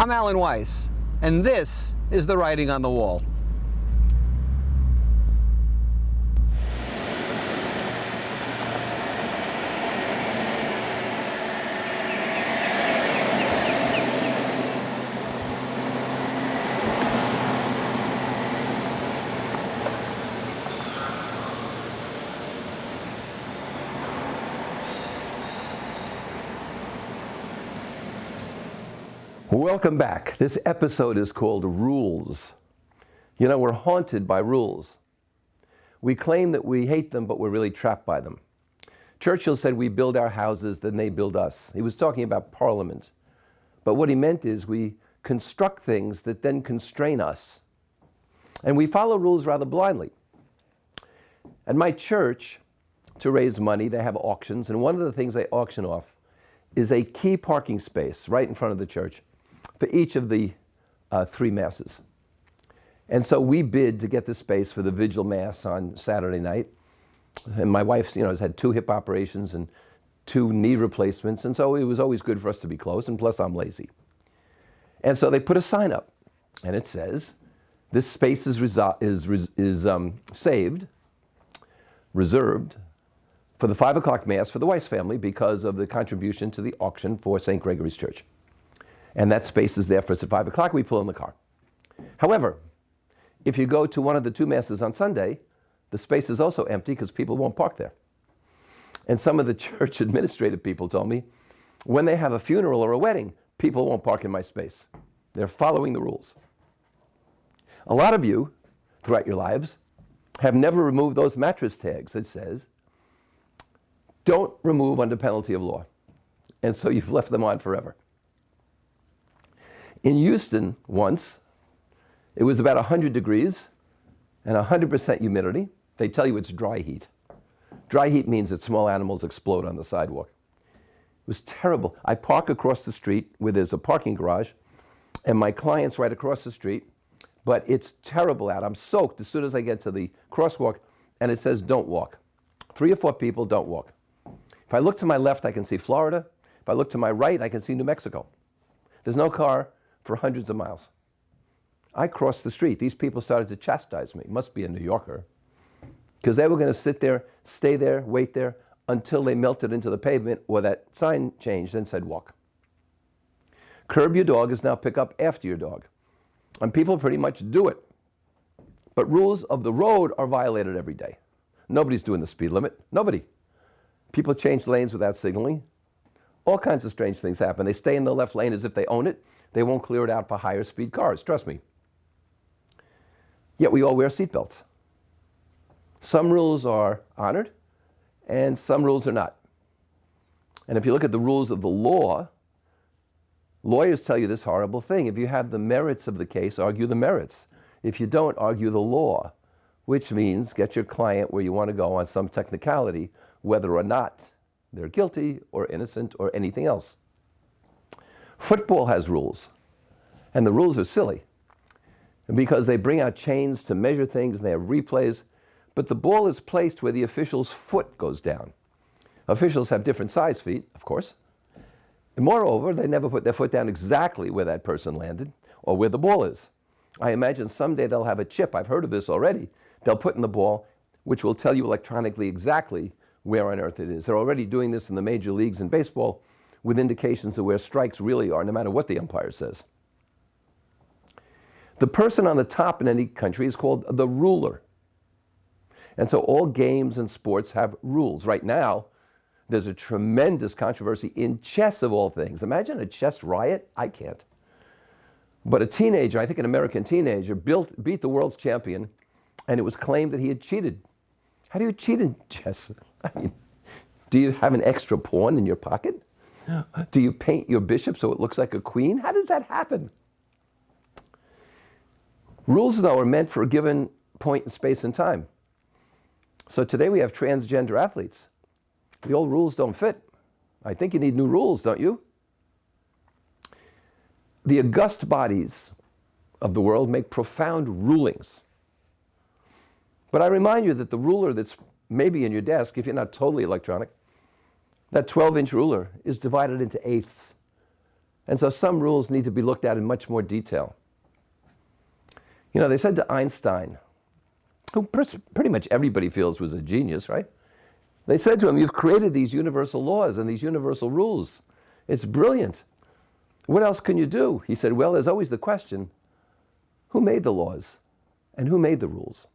I'm Alan Weiss, and this is The Writing on the Wall. Welcome back. This episode is called Rules. You know, we're haunted by rules. We claim that we hate them, but we're really trapped by them. Churchill said we build our houses, then they build us. He was talking about Parliament. But what he meant is we construct things that then constrain us. And we follow rules rather blindly. At my church, to raise money, they have auctions, and one of the things they auction off is a key parking space right in front of the church for each of the three masses. And so we bid to get the space for the vigil mass on Saturday night. And my wife, has had 2 hip operations and 2 knee replacements, and so it was always good for us to be close, and plus I'm lazy. And so they put a sign up, and it says, this space is reserved for the 5 o'clock mass for the Weiss family because of the contribution to the auction for St. Gregory's Church. And that space is there for us at 5 o'clock. We pull in the car. However, if you go to one of the 2 masses on Sunday, the space is also empty because people won't park there. And some of the church administrative people told me, when they have a funeral or a wedding, people won't park in my space. They're following the rules. A lot of you, throughout your lives, have never removed those mattress tags that says, don't remove under penalty of law. And so you've left them on forever. In Houston once, it was about 100 degrees and 100% humidity. They tell you it's dry heat. Dry heat means that small animals explode on the sidewalk. It was terrible. I park across the street where there's a parking garage, and my client's right across the street, but it's terrible out. I'm soaked as soon as I get to the crosswalk, and it says don't walk. 3 or 4 people, don't walk. If I look to my left, I can see Florida. If I look to my right, I can see New Mexico. There's no car for hundreds of miles. I crossed the street. These people started to chastise me. Must be a New Yorker. Because they were going to sit there, stay there, wait there, until they melted into the pavement or that sign changed and said walk. Curb your dog is now pick up after your dog. And people pretty much do it. But rules of the road are violated every day. Nobody's doing the speed limit. Nobody. People change lanes without signaling. All kinds of strange things happen. They stay in the left lane as if they own it. They won't clear it out for higher speed cars, trust me. Yet we all wear seatbelts. Some rules are honored and some rules are not. And if you look at the rules of the law, lawyers tell you this horrible thing. If you have the merits of the case, argue the merits. If you don't, argue the law, which means get your client where you want to go on some technicality, whether or not they're guilty or innocent or anything else. Football has rules, and the rules are silly because they bring out chains to measure things and they have replays, but the ball is placed where the official's foot goes down. Officials have different size feet, of course, and moreover, they never put their foot down exactly where that person landed or where the ball is. I imagine someday they'll have a chip, I've heard of this already, they'll put in the ball, which will tell you electronically exactly where on earth it is. They're already doing this in the major leagues in baseball with indications of where strikes really are, no matter what the umpire says. The person on the top in any country is called the ruler. And so all games and sports have rules. Right now, there's a tremendous controversy in chess of all things. Imagine a chess riot. I can't. But a teenager, I think an American teenager, beat the world's champion, and it was claimed that he had cheated. How do you cheat in chess? I mean, do you have an extra pawn in your pocket? Do you paint your bishop so it looks like a queen? How does that happen? Rules, though, are meant for a given point in space and time. So today we have transgender athletes. The old rules don't fit. I think you need new rules, don't you? The august bodies of the world make profound rulings. But I remind you that the ruler that's maybe in your desk, if you're not totally electronic, that 12-inch ruler is divided into eighths. And so some rules need to be looked at in much more detail. You know, they said to Einstein, who pretty much everybody feels was a genius, right? They said to him, you've created these universal laws and these universal rules. It's brilliant. What else can you do? He said, well, there's always the question, who made the laws and who made the rules?